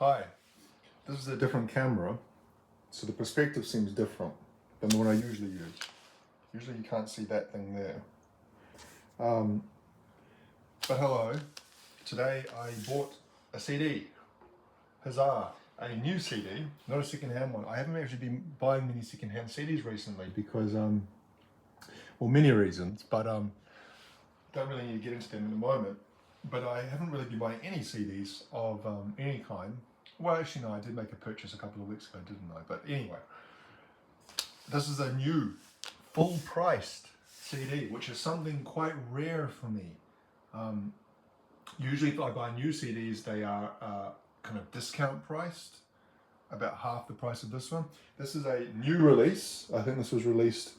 Hi, this is a different camera, so the perspective seems different than the one I usually use. Usually you can't see that thing there. But hello, today I bought a CD. Huzzah! A new CD, not a second-hand one. I haven't actually been buying many second-hand CDs recently because, well, many reasons, but don't really need to get into them in a moment. But I haven't really been buying any CDs of any kind. Well, actually, no, I did make a purchase a couple of weeks ago, didn't I? But anyway, this is a new, full-priced CD, which is something quite rare for me. Usually, if I buy new CDs, they are kind of discount priced, about half the price of this one. This is a new release. I think this was released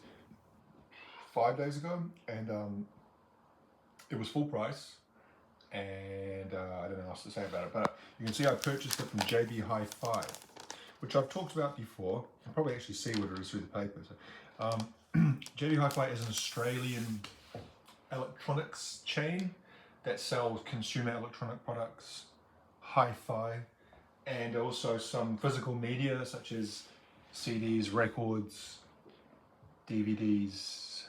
5 days ago, and it was full price. And I don't know what else to say about it, but you can see I purchased it from JB Hi-Fi, which I've talked about before. You'll probably actually see what it is through the paper. So, JB Hi-Fi is an Australian electronics chain that sells consumer electronic products, hi-fi, and also some physical media such as CDs, records, DVDs,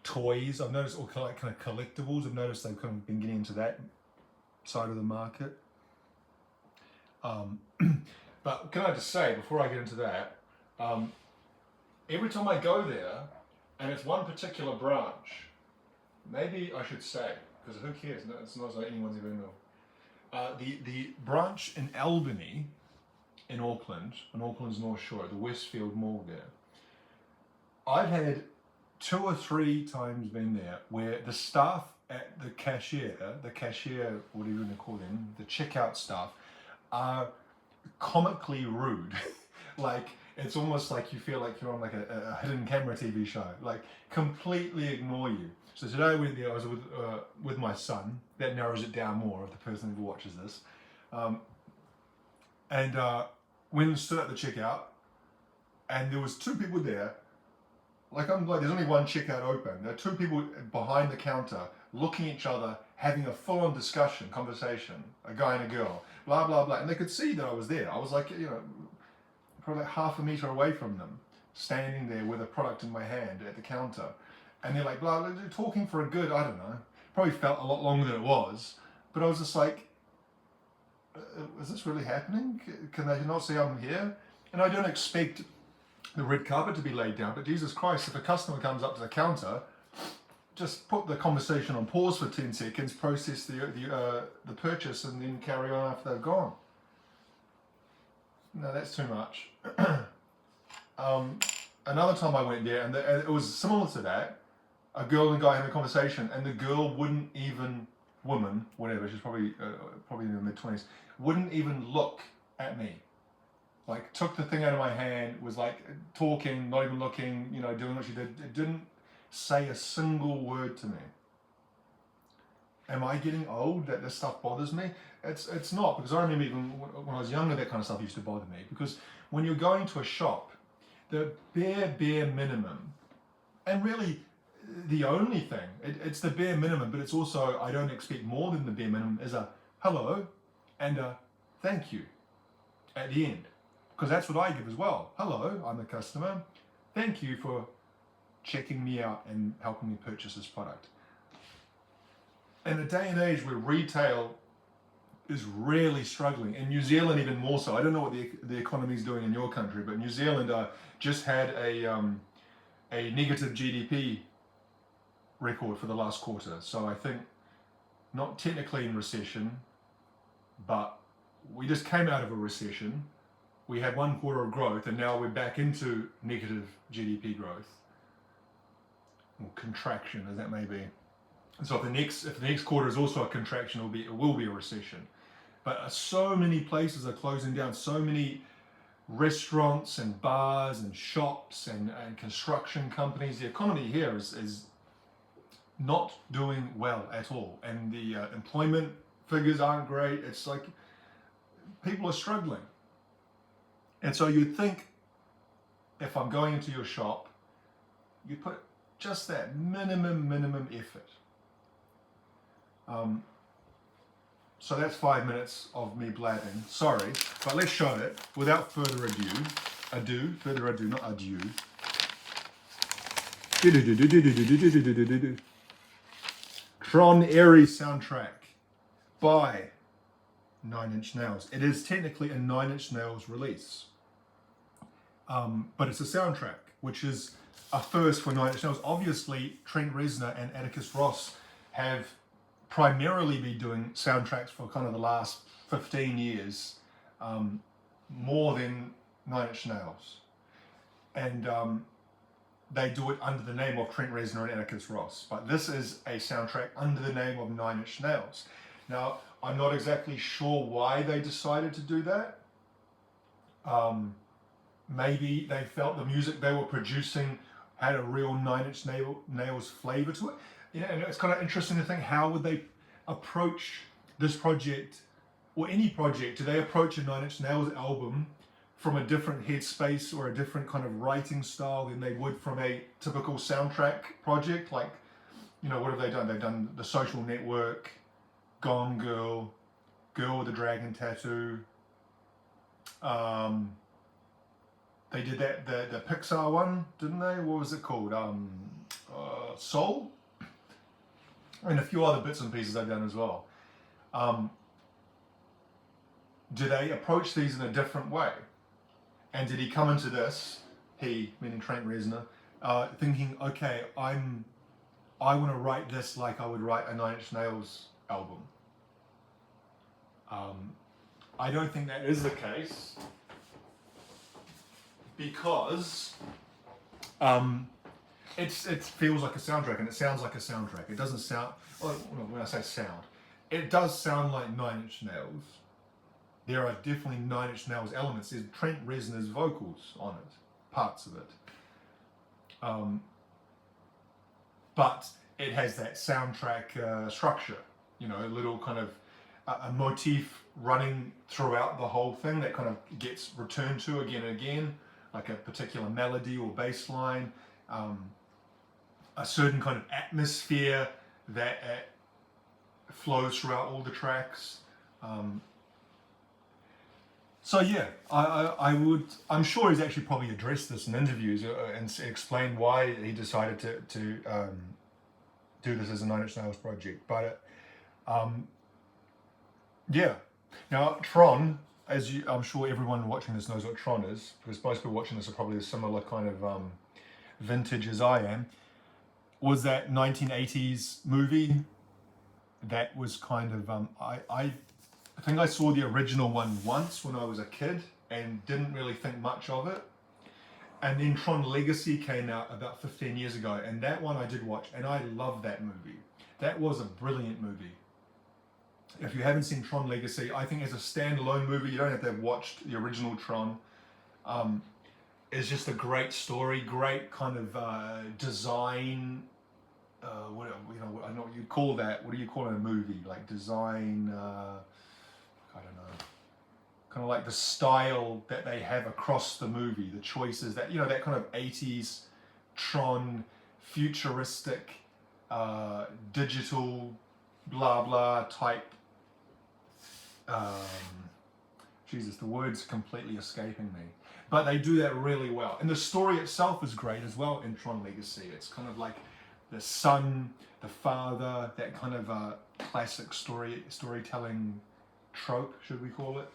toys. I've noticed, or kind of collectibles. I've noticed they've kind of been getting into that side of the market. But can I just say, before I get into that, every time I go there, and it's one particular branch, maybe I should say, because who cares? No, it's not like anyone's ever know. The branch in Albany, in Auckland's North Shore, the Westfield Mall there, I've had 2 or 3 times been there where the staff at the cashier, whatever you want to call them, the checkout staff, are comically rude. Like, it's almost like you feel like you're on like a hidden camera TV show. Like, completely ignore you. So today I went there, I was with my son. That narrows it down more of the person who watches this. And went and stood at the checkout, and there was 2 people there. Like, I'm like, there's only one checkout open. There are 2 people behind the counter looking at each other, having a full-on conversation, a guy and a girl, blah, blah, blah. And they could see that I was there. I was like, probably like half a meter away from them, standing there with a product in my hand at the counter. And they're like, blah, blah, talking for a good, I don't know, probably felt a lot longer than it was. But I was just like, is this really happening? Can they not see I'm here? And I don't expect the red carpet to be laid down, but Jesus Christ, if a customer comes up to the counter, just put the conversation on pause for 10 seconds, process the purchase, and then carry on after they've gone. No, that's too much. Another time I went there, and it was similar to that. A girl and a guy having a conversation, and the girl wouldn't even, woman, whatever, she's probably in her mid-20s, wouldn't even look at me. Like, took the thing out of my hand, was like talking, not even looking, doing what she did. It didn't say a single word to me. Am I getting old that this stuff bothers me? It's not, because I remember even when I was younger, that kind of stuff used to bother me. Because when you're going to a shop, the bare minimum, and really the only thing, it's the bare minimum, but it's also, I don't expect more than the bare minimum, is a hello and a thank you at the end. Because that's what I give as well. Hello, I'm a customer. Thank you for checking me out and helping me purchase this product. In a day and age where retail is really struggling, in New Zealand even more so. I don't know what the economy is doing in your country, but New Zealand just had a negative GDP record for the last quarter. So I think, not technically in recession, but we just came out of a recession. We had 1 quarter of growth, and now we're back into negative GDP growth, or contraction, as that may be. And so if the next quarter is also a contraction, it will be a recession. But so many places are closing down. So many restaurants and bars and shops and construction companies. The economy here is not doing well at all, and the employment figures aren't great. It's like people are struggling. And so you'd think, if I'm going into your shop, you put just that minimum effort. So that's 5 minutes of me blabbing. Sorry, but let's show it without further ado, not adieu. Tron Ares soundtrack by 9 Inch Nails. It is technically a 9 Inch Nails release, but it's a soundtrack, which is a first for 9 Inch Nails. Obviously, Trent Reznor and Atticus Ross have primarily been doing soundtracks for kind of the last 15 years, more than 9 Inch Nails. And they do it under the name of Trent Reznor and Atticus Ross. But this is a soundtrack under the name of 9 Inch Nails. Now, I'm not exactly sure why they decided to do that. Maybe they felt the music they were producing had a real 9 Inch Nails flavor to it. Yeah, and it's kind of interesting to think, how would they approach this project, or any project? Do they approach a 9 Inch Nails album from a different headspace or a different kind of writing style than they would from a typical soundtrack project? Like, you know, what have they done? They've done The Social Network, Gone Girl, Girl with the Dragon Tattoo. They did that, the Pixar one, didn't they? What was it called? Soul? And a few other bits and pieces they've done as well. Do they approach these in a different way? And did he come into this, he, meaning Trent Reznor, thinking, okay, I want to write this like I would write a 9 Inch Nails album? I don't think that is the case, because it feels like a soundtrack, and it sounds like a soundtrack. It doesn't sound, well, when I say sound, it does sound like 9 Inch Nails. There are definitely 9 Inch Nails elements. There's Trent Reznor's vocals on it, parts of it. But it has that soundtrack structure, you know, a little kind of a motif running throughout the whole thing that kind of gets returned to again and again, like a particular melody or bass line, a certain kind of atmosphere that flows throughout all the tracks. So yeah, I'm sure he's actually probably addressed this in interviews and explained why he decided to do this as a 9 Inch Nails project. But yeah, now Tron, I'm sure everyone watching this knows what Tron is, because most people watching this are probably a similar kind of vintage as I am, was that 1980s movie that was kind of, I think I saw the original one once when I was a kid and didn't really think much of it. And then Tron Legacy came out about 15 years ago, and that one I did watch, and I loved that movie. That was a brilliant movie. If you haven't seen Tron Legacy, I think as a standalone movie, you don't have to have watched the original Tron. It's just a great story, great kind of design. What, you know, I don't know what you call that. What do you call it in a movie? Like design. I don't know. Kind of like the style that they have across the movie, the choices that, you know, that kind of 80s Tron, futuristic, digital, blah blah type. Jesus, the word's completely escaping me. But they do that really well. And the story itself is great as well in Tron Legacy. It's kind of like the son, the father, that kind of classic storytelling trope, should we call it.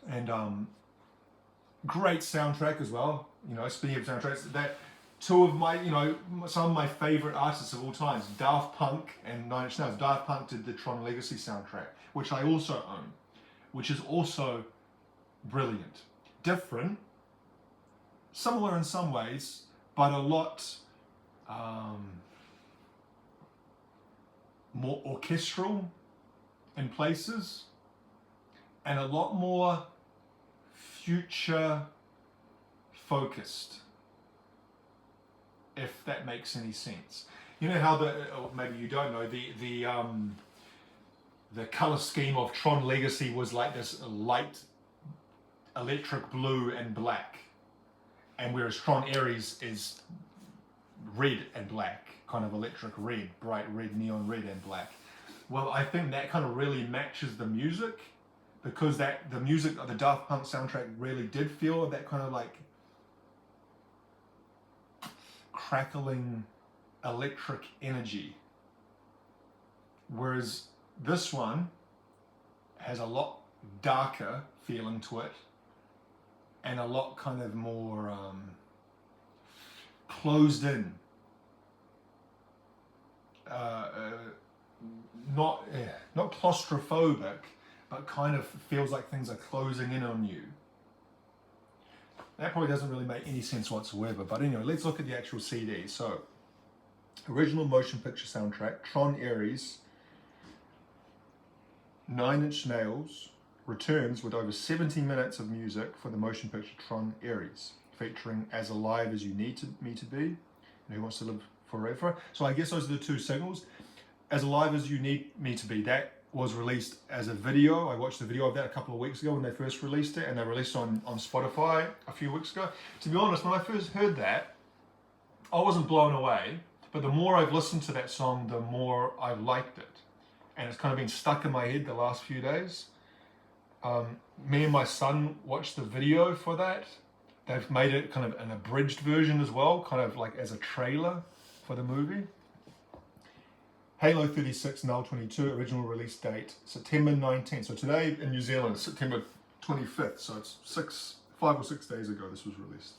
And great soundtrack as well. You know, speaking of soundtracks, that two of my, you know, some of my favorite artists of all times, Daft Punk and 9 Inch Nails. Daft Punk did the Tron Legacy soundtrack, which I also own, which is also brilliant. Different, similar in some ways, but a lot more orchestral in places, and a lot more future focused, if that makes any sense. You know how or maybe you don't know, the color scheme of Tron Legacy was like this light electric blue and black, and whereas Tron Ares is red and black, kind of electric red, bright red, neon red and black. Well, I think that kind of really matches the music, because the music of the Daft Punk soundtrack really did feel that kind of like crackling electric energy, whereas this one has a lot darker feeling to it and a lot kind of more closed in. Not claustrophobic, but kind of feels like things are closing in on you. That probably doesn't really make any sense whatsoever, but anyway, let's look at the actual CD. So, original motion picture soundtrack, Tron Ares, 9 Inch Nails returns with over 70 minutes of music for the motion picture Tron Ares, featuring As Alive as You Need Me to Be and Who Wants to Live Forever. So I guess those are the two singles. As Alive as You Need Me to Be, that was released as a video. I watched the video of that a couple of weeks ago when they first released it, and they released it on Spotify a few weeks ago. To be honest, when I first heard that, I wasn't blown away, but the more I've listened to that song, the more I've liked it. And it's kind of been stuck in my head the last few days. Me and my son watched the video for that. They've made it kind of an abridged version as well, kind of like as a trailer for the movie. Halo 36, Null 22, original release date, September 19th. So today in New Zealand, September 25th. So it's 5 or 6 days ago this was released.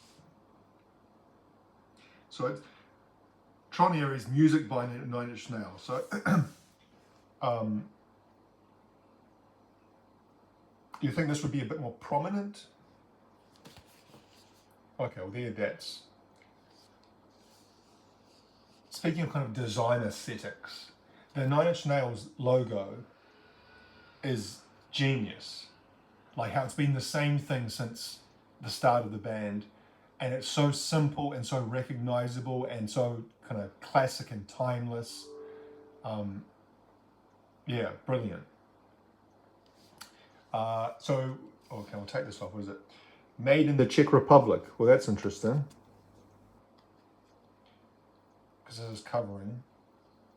So it's Tron Ares, music by 9 Inch Nails. So do you think this would be a bit more prominent? Okay, well that's... Speaking of kind of design aesthetics, the 9 Inch Nails logo is genius. Like how it's been the same thing since the start of the band, and it's so simple and so recognizable and so kind of classic and timeless. Yeah, brilliant. So, okay, I'll take this off. What is it? Made in the Czech Republic. Well, that's interesting. Because this is covering.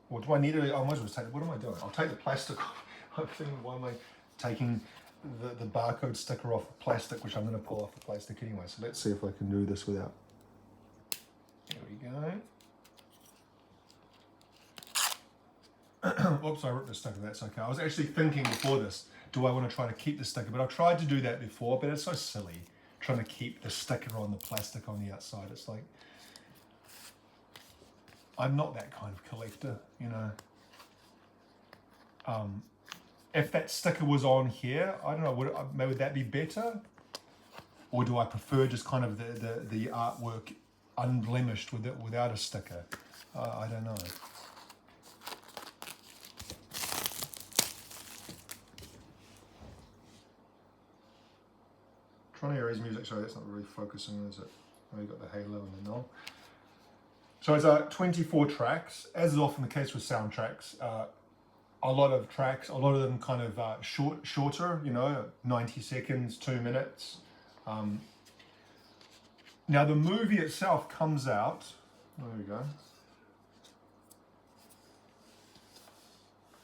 Well, do I need it? I might as well take it. What am I doing? I'll take the plastic off. I'm thinking, why am I taking the barcode sticker off the plastic, which I'm going to pull off the plastic anyway. So let's see if I can do this without. There we go. Oops, I ripped the sticker. That's okay. I was actually thinking before this, do I want to try to keep the sticker? But I've tried to do that before, but it's so silly trying to keep the sticker on the plastic on the outside. It's like, I'm not that kind of collector, you know. If that sticker was on here, I don't know, would that be better? Or do I prefer just kind of the artwork unblemished without a sticker? I don't know. Trying to erase music, sorry, that's not really focusing, is it? Oh, you got the halo and the null. So it's 24 tracks, as is often the case with soundtracks. A lot of tracks, a lot of them kind of shorter, you know, 90 seconds, 2 minutes. Now the movie itself comes out, there we go.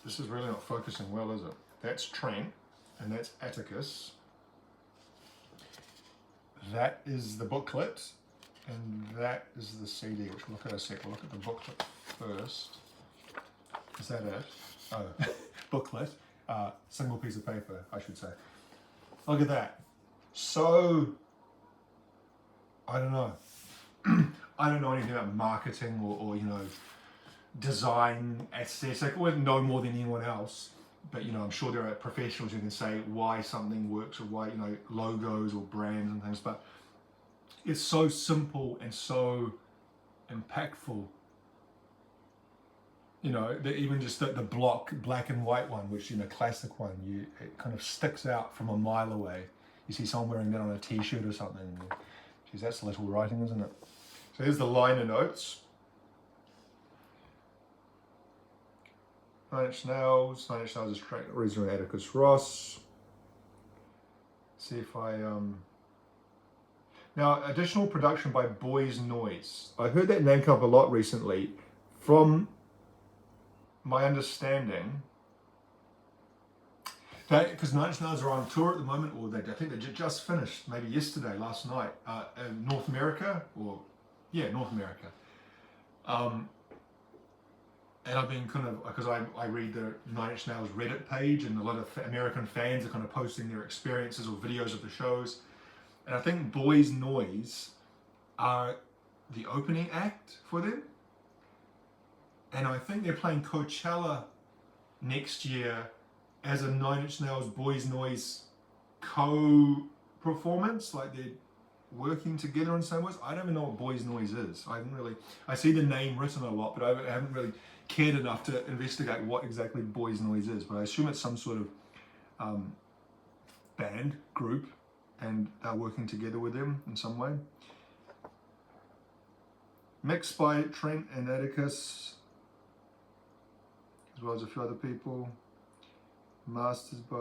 This is really not focusing well, is it? That's Trent, and that's Atticus. That is the booklet, and that is the CD, which we'll look at in a sec. We'll look at the booklet first. Is that it? Oh, booklet. Single piece of paper, I should say. Look at that. So, I don't know. I don't know anything about marketing or you know, design, aesthetic. I wouldn't know more than anyone else. But you know, I'm sure there are professionals who can say why something works or why, you know, logos or brands and things. But it's so simple and so impactful. You know, even just the block, black and white one, which, you know, classic one, it kind of sticks out from a mile away. You see someone wearing that on a t-shirt or something. Geez, that's little writing, isn't it? So here's the liner notes. 9 Inch Nails is Reznor and Ross. See if I now, additional production by Boys Noise. I heard that name come up a lot recently. From my understanding, Because Nine Inch Nails are on tour at the moment, or I think they just finished, maybe yesterday, last night, in North America, North America. And I've been kind of, because I read the Nine Inch Nails Reddit page, and a lot of American fans are kind of posting their experiences or videos of the shows. And I think Boys Noise are the opening act for them. And I think they're playing Coachella next year as a Nine Inch Nails Boys Noise co-performance, like they're working together in some ways. I don't even know what Boys Noise is. I see the name written a lot, but I haven't really cared enough to investigate what exactly Boys Noise is. But I assume it's some sort of band group, and they're working together with them in some way. Mixed by Trent and Atticus, as well as a few other people. Masters by,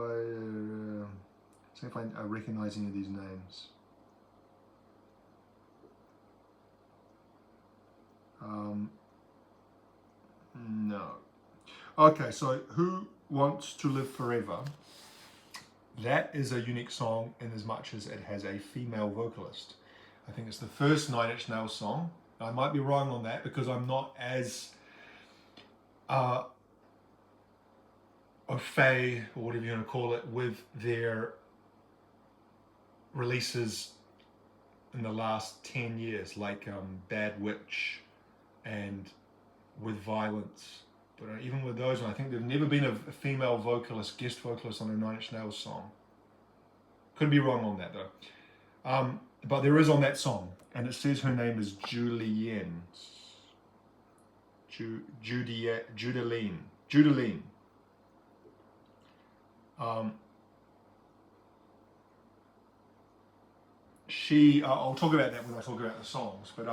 see if I recognize any of these names. No. Okay, so Who Wants to Live Forever? That is a unique song in as much as it has a female vocalist. I think it's the first Nine Inch Nails song. I might be wrong on that because I'm not as au fait, or whatever you want to call it, with their releases in the last 10 years, like Bad Witch and With Violence. But even with those, I think there's never been a female vocalist, guest vocalist on a Nine Inch Nails song. Could be wrong on that though. But there is on that song, and it says her name is Julienne. Judeline. I'll talk about that when I talk about the songs, but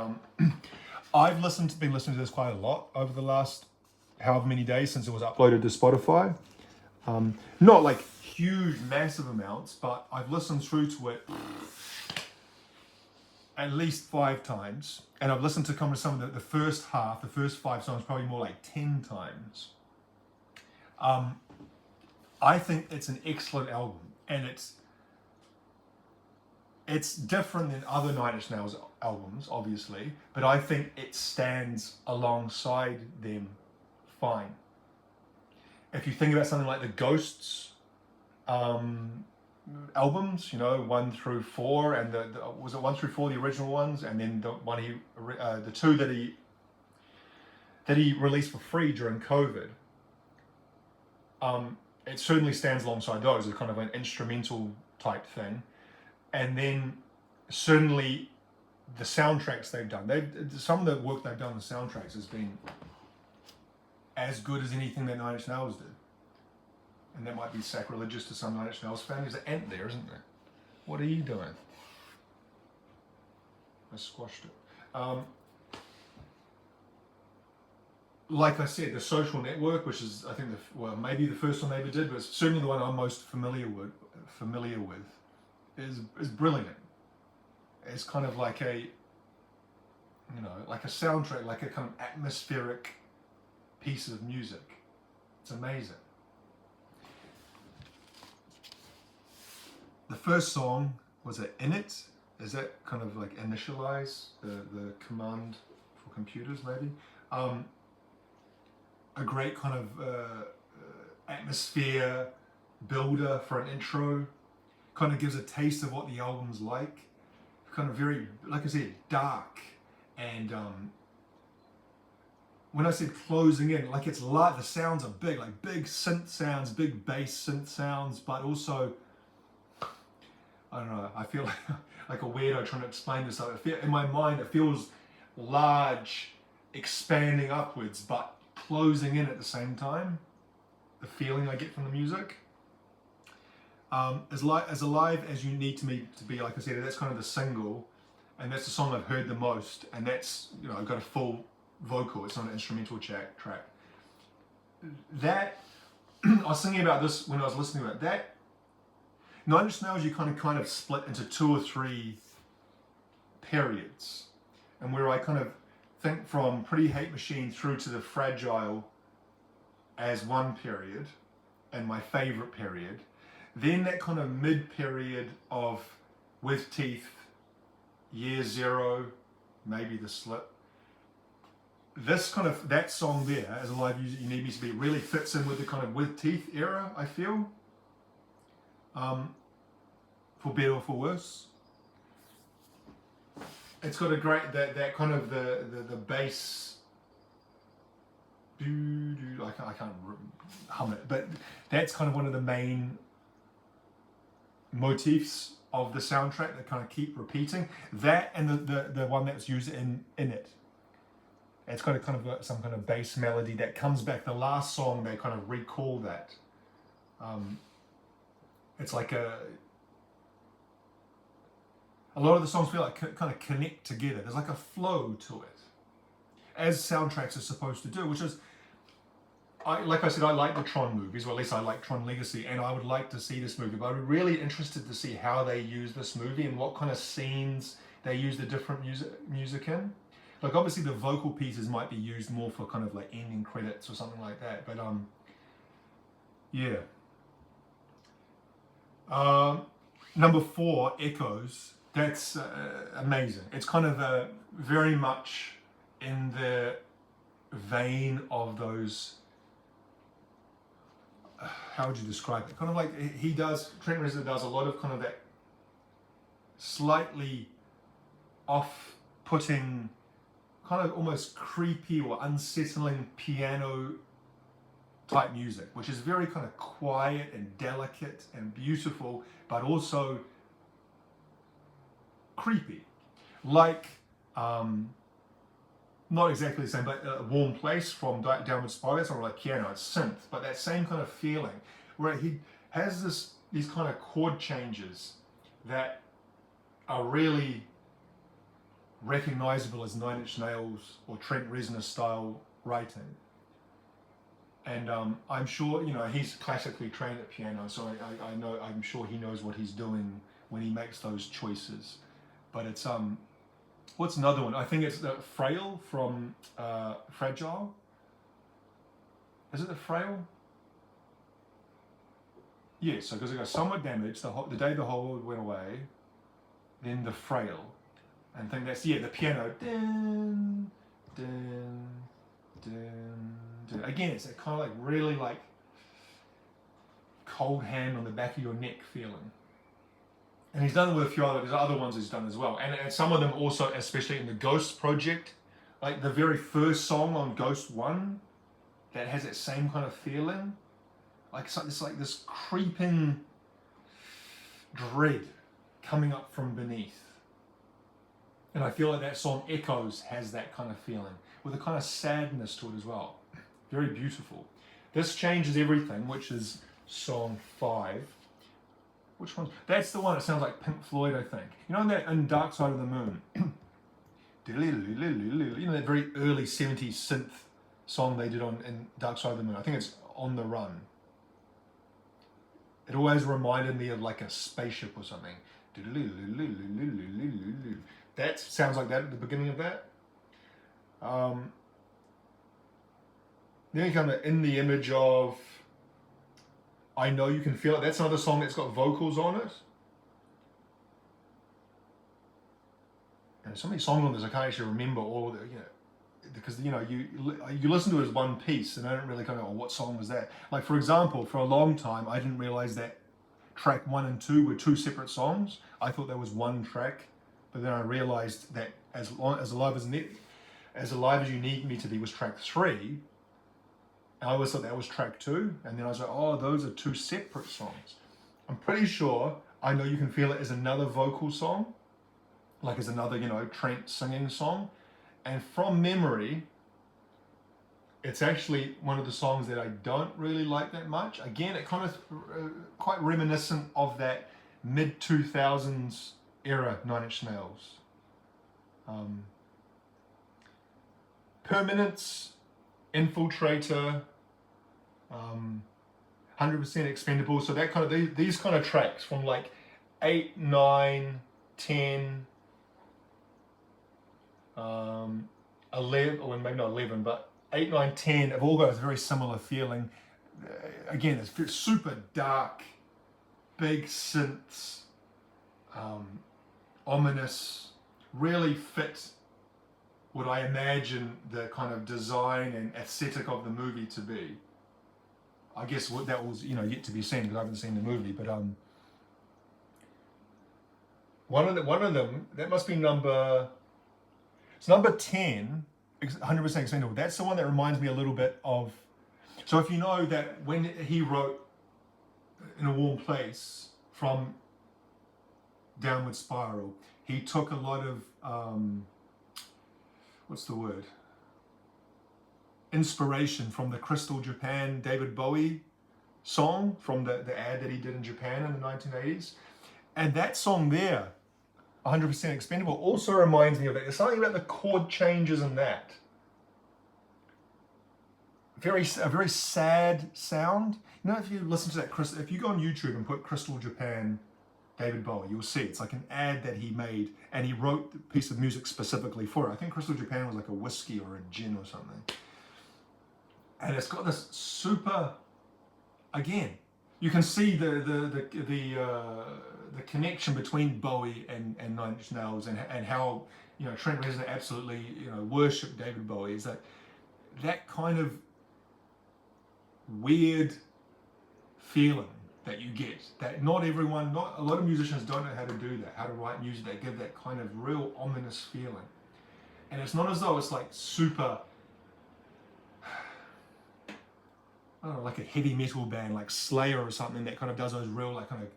I've been listening to this quite a lot over the last however many days since it was uploaded to Spotify. Not like huge, massive amounts, but I've listened through to it at least 5 times, and I've listened to some of the first 5 songs, probably more like 10 times. I think it's an excellent album, and it's different than other Nine Inch Nails albums, obviously, but I think it stands alongside them fine. If you think about something like the Ghosts albums, 1 through 4, and was it 1 through 4 the original ones, and then the 2 that he released for free during COVID. It certainly stands alongside those as kind of an instrumental type thing. And then certainly the soundtracks they've done. Some of the work they've done on the soundtracks has been as good as anything that Nine Inch Nails did. And that might be sacrilegious to some Nine Inch Nails fans. There's an ant there, isn't there? What are you doing? I squashed it. Like I said, The Social Network, which is, I think, maybe the first one they ever did, but it's certainly the one I'm most familiar with, is brilliant. It's kind of like a soundtrack, like a kind of atmospheric piece of music. It's amazing. The first song, was it Init? Is that kind of like initialize, the command for computers maybe? A great kind of atmosphere builder for an intro. Kind of gives a taste of what the album's like. Kind of very, like I said, dark. And when I said closing in, like it's light, the sounds are big, like big synth sounds, big bass synth sounds, but also, I don't know, I feel like a weirdo trying to explain this. In my mind, it feels large, expanding upwards, but closing in at the same time. The feeling I get from the music. As alive as you need to be, like I said, that's kind of the single, and that's the song I've heard the most, and that's, I've got a full vocal, it's not an instrumental track. That, I was thinking about this when I was listening to it, that Nine Inch Nails you kind of split into 2 or 3 periods, and where I kind of think from Pretty Hate Machine through to The Fragile as one period, and my favourite period, Then that kind of mid-period of With Teeth, Year Zero, maybe The Slip. This kind of, that song there, As a Live You Need Me to Be, really fits in with the kind of With Teeth era, I feel. For better or for worse. It's got a great, that kind of the bass, I can't hum it, but that's kind of one of the main motifs of the soundtrack that kind of keep repeating. That and the one that's used in it. It's got a kind of some kind of bass melody that comes back. The last song, they kind of recall that. It's like a lot of the songs feel like kind of connect together. There's like a flow to it, as soundtracks are supposed to do, which is, like I said, I like the Tron movies, or at least I like Tron Legacy, and I would like to see this movie, but I'm really interested to see how they use this movie and what kind of scenes they use the different music in. Like, obviously the vocal pieces might be used more for kind of like ending credits or something like that, but yeah. Number 4, Echoes. That's amazing. It's kind of very much in the vein of those, how would you describe it? Kind of like Trent Reznor does a lot of kind of that slightly off-putting, kind of almost creepy or unsettling piano type music, which is very kind of quiet and delicate and beautiful, but also creepy. Like, not exactly the same, but A Warm Place from Downward Spiral. That's not like piano, it's synth, but that same kind of feeling where he has these kind of chord changes that are really recognizable as Nine Inch Nails or Trent Reznor style writing. And I'm sure, he's classically trained at piano, so I'm sure he knows what he's doing when he makes those choices. But it's what's another one? I think it's the Frail from Fragile. Is it the Frail? Yeah, so because it goes Somewhat Damaged, the Day the Whole World Went Away, then the Frail. And I think that's, the piano. Dun, dun, dun, dun. Again, it's a kind of like really like cold hand on the back of your neck feeling. And he's done it with a few other ones he's done as well. And some of them also, especially in the Ghost project, like the very first song on Ghost 1, that has that same kind of feeling. Like it's like this creeping dread coming up from beneath. And I feel like that song Echoes has that kind of feeling, with a kind of sadness to it as well. Very beautiful. This Changes Everything, which is song 5. Which one? That's the one that sounds like Pink Floyd, I think. You know that in Dark Side of the Moon? You know that very early 70s synth song they did in Dark Side of the Moon? I think it's On the Run. It always reminded me of like a spaceship or something. That sounds like that at the beginning of that. Then you come to In the Image of I Know You Can Feel It. That's another song that's got vocals on it. And so many songs on this I can't actually remember all of it, because you listen to it as one piece and I don't really kind of, what song was that? Like, for example, for a long time I didn't realize that track 1 and 2 were 2 separate songs. I thought there was one track, but then I realized that as Alive as You Need Me to Be was track 3. I always thought that was track 2, and then I was like, oh, those are 2 separate songs. I'm pretty sure I Know You Can Feel It is another vocal song, like as another, Trent singing song. And from memory, it's actually one of the songs that I don't really like that much. Again, it kind of quite reminiscent of that mid-2000s era Nine Inch Nails. Permanence, Infiltrator, 100% Expendable. So that kind of these kind of tracks from like 8, 9, 10, 11, or maybe not 11, but 8, 9, 10 have all got a very similar feeling. Again, it's super dark, big synths, ominous, really fit what I imagine the kind of design and aesthetic of the movie to be. I guess what that was, yet to be seen because I haven't seen the movie. But one of them that must be number 10, 100% Expendable. That's the one that reminds me a little bit of. So if you know that when he wrote In a Warm Place from Downward Spiral, he took a lot of inspiration from the Crystal Japan David Bowie song from the ad that he did in Japan in the 1980s. And that song there, 100% Expendable, also reminds me of that. There's something about the chord changes in that. A very sad sound. If you listen to that, if you go on YouTube and put Crystal Japan David Bowie, you'll see it's like an ad that he made, and he wrote the piece of music specifically for it. I think Crystal Japan was like a whiskey or a gin or something. And it's got this super, again, you can see the connection between Bowie and Nine Inch Nails, and how Trent Reznor absolutely worshipped David Bowie. Is that kind of weird feeling that you get, that not a lot of musicians don't know how to do that, how to write music that give that kind of real ominous feeling. And it's not as though it's like super, I don't know, like a heavy metal band like Slayer or something that kind of does those real like kind of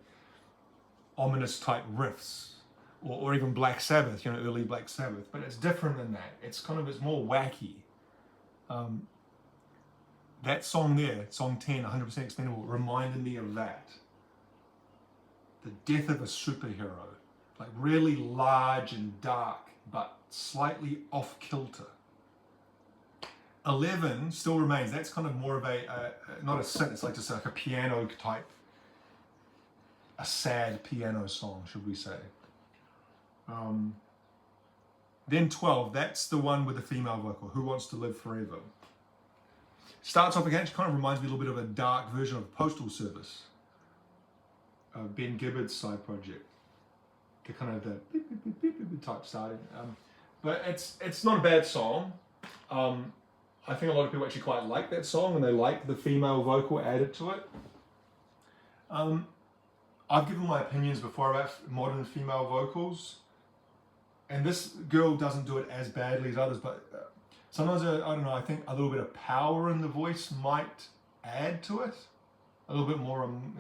ominous type riffs, or even Black Sabbath, early Black Sabbath. But it's different than that. It's more wacky. That song there, song 10, 100% Expendable, reminded me of that. The death of a superhero. Like really large and dark, but slightly off kilter. 11 still remains. That's kind of more of not a synth, it's like just like a piano type, a sad piano song, should we say. Then 12, that's the one with the female vocal, Who Wants to Live Forever. Starts off again, it kind of reminds me a little bit of a dark version of Postal Service, Ben Gibbard's side project. The kind of the beep, beep, beep, beep, beep type starting. But it's not a bad song. I think a lot of people actually quite like that song, and they like the female vocal added to it. I've given my opinions before about modern female vocals, and this girl doesn't do it as badly as others, but sometimes, I don't know, I think a little bit of power in the voice might add to it. A little bit more, I don't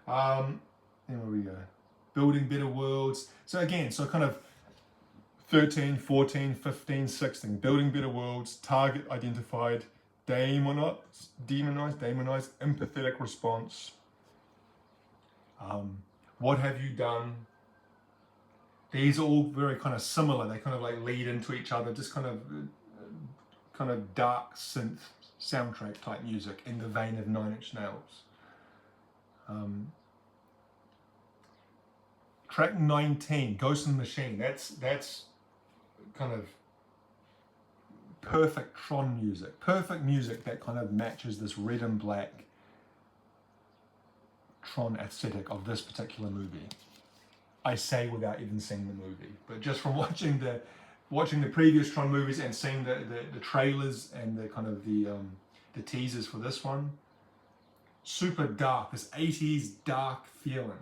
know. There we go. Building Better Worlds. So again, kind of 13, 14, 15, 16. Building Better Worlds, target identified, demonized, empathetic response. What have you done? These are all very kind of similar. They kind of like lead into each other, just kind of dark synth soundtrack type music in the vein of Nine Inch Nails. Track 19, Ghost in the Machine. That's kind of perfect Tron music. Perfect music that kind of matches this red and black Tron aesthetic of this particular movie. I say without even seeing the movie, but just from watching the previous Tron movies and seeing the trailers and the kind of the teasers for this one, super dark, this 80s dark feeling.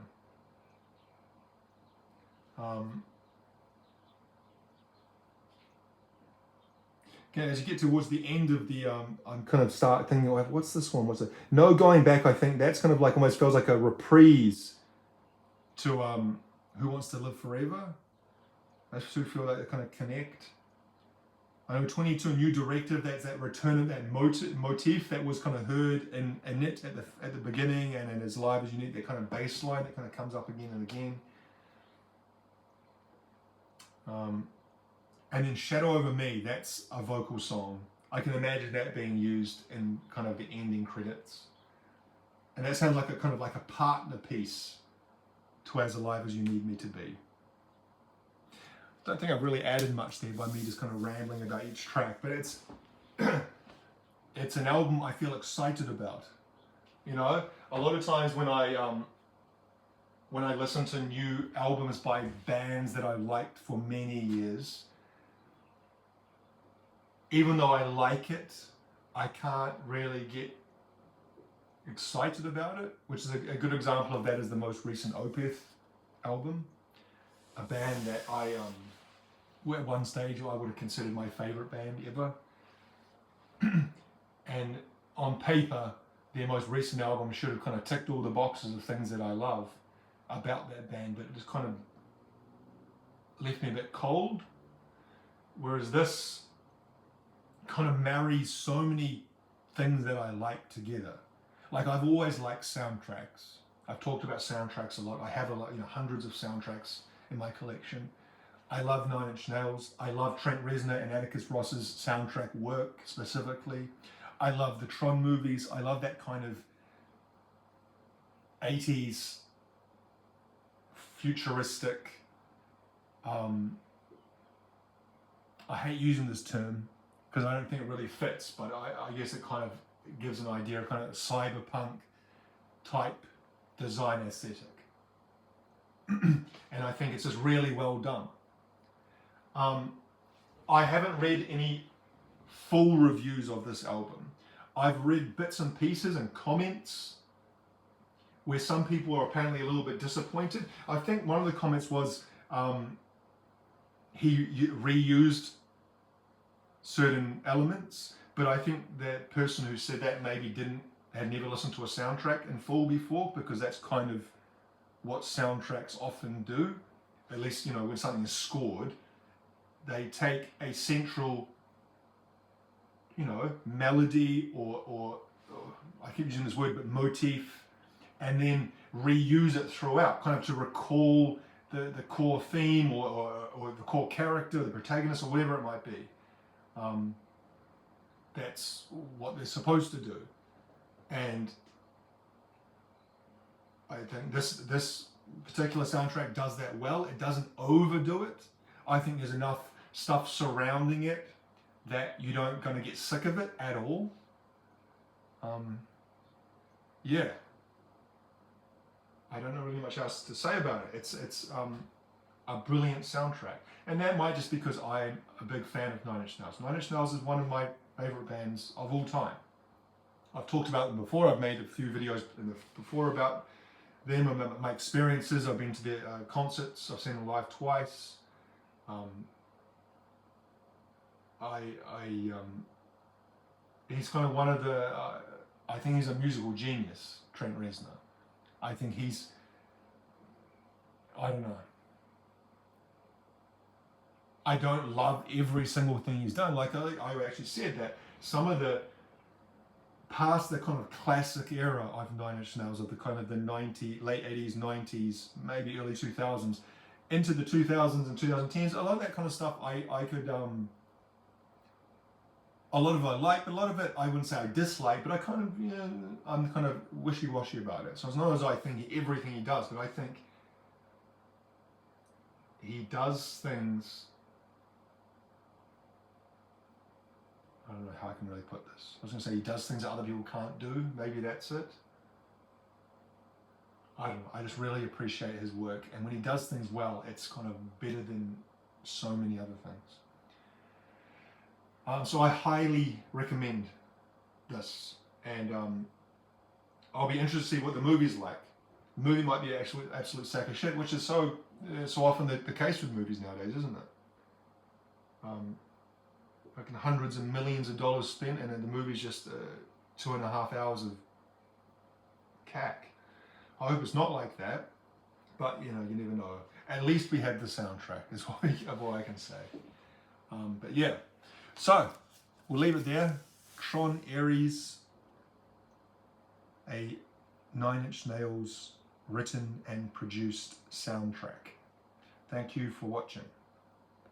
Okay, as you get towards the end of the, I'm kind of start thinking, what's this one? What's it? No Going Back. I think that's kind of like almost feels like a reprise to Who Wants to Live Forever. I sort of feel like they kind of connect. I know 22, a new directive. That's that return of that motif that was kind of heard in it at the beginning, and in As Live As You Need, that kind of bass line that kind of comes up again and again. And then Shadow Over Me, that's a vocal song. I can imagine that being used in kind of the ending credits. And that sounds like a kind of like a partner piece to As Alive As You Need Me to Be. Don't think I've really added much there by me just kind of rambling about each track, but it's an album I feel excited about. a lot of times when I listen to new albums by bands that I liked for many years, even though I like it, I can't really get excited about it, which is a good example of that is the most recent Opeth album, a band that I at one stage I would have considered my favorite band ever. And on paper, their most recent album should have kind of ticked all the boxes of things that I love about that band, but it just kind of left me a bit cold. Whereas this kind of marries so many things that I like together. Like, I've always liked soundtracks. I've talked about soundtracks a lot. I have a lot, hundreds of soundtracks in my collection. I love 9 Inch Nails. I love Trent Reznor and Atticus Ross's soundtrack work specifically. I love the Tron movies. I love that kind of 80s futuristic, I hate using this term because I don't think it really fits, but I guess it kind of gives an idea of kind of cyberpunk type design aesthetic. And I think it's just really well done. I haven't read any full reviews of this album. I've read bits and pieces and comments where some people are apparently a little bit disappointed. I think one of the comments was he reused certain elements, but I think that person who said that maybe had never listened to a soundtrack in full before, because that's kind of what soundtracks often do. At least, when something is scored, they take a central, melody or I keep using this word, but motif, and then reuse it throughout, kind of to recall the core theme or the core character, the protagonist, or whatever it might be. That's what they're supposed to do. And I think this particular soundtrack does that well. It doesn't overdo it. I think there's enough stuff surrounding it that you don't going to get sick of it at all. Yeah. I don't know really much else to say about it. It's a brilliant soundtrack. And that might just because I'm a big fan of 9 Inch Nails. 9 Inch Nails is one of my favorite bands of all time. I've talked about them before. I've made a few videos before about them, about my experiences. I've been to their concerts. I've seen them live twice. He's kind of one of the, I think he's a musical genius, Trent Reznor. I think I don't know. I don't love every single thing he's done. Like I actually said that some of the past the kind of classic era of 9 Inch Nails, of the kind of the late 80s, 90s, maybe early 2000s, into the 2000s and 2010s, a lot of that kind of stuff I could, a lot of it I like, but a lot of it I wouldn't say I dislike, but I kind of, I'm kind of wishy-washy about it. So it's not as I think everything he does, but I think he does things, I don't know how I can really put this. I was going to say he does things that other people can't do. Maybe that's it. I don't know. I just really appreciate his work. And when he does things well, it's kind of better than so many other things. So I highly recommend this. And I'll be interested to see what the movie's like. The movie might be an absolute sack of shit, which is so often the case with movies nowadays, isn't it? Fucking hundreds of millions of dollars spent, and then the movie's just 2.5 hours of cack. I hope it's not like that, but you never know. At least we had the soundtrack, is what I can say. But yeah, so we'll leave it there. Tron Ares, a 9 Inch Nails written and produced soundtrack. Thank you for watching.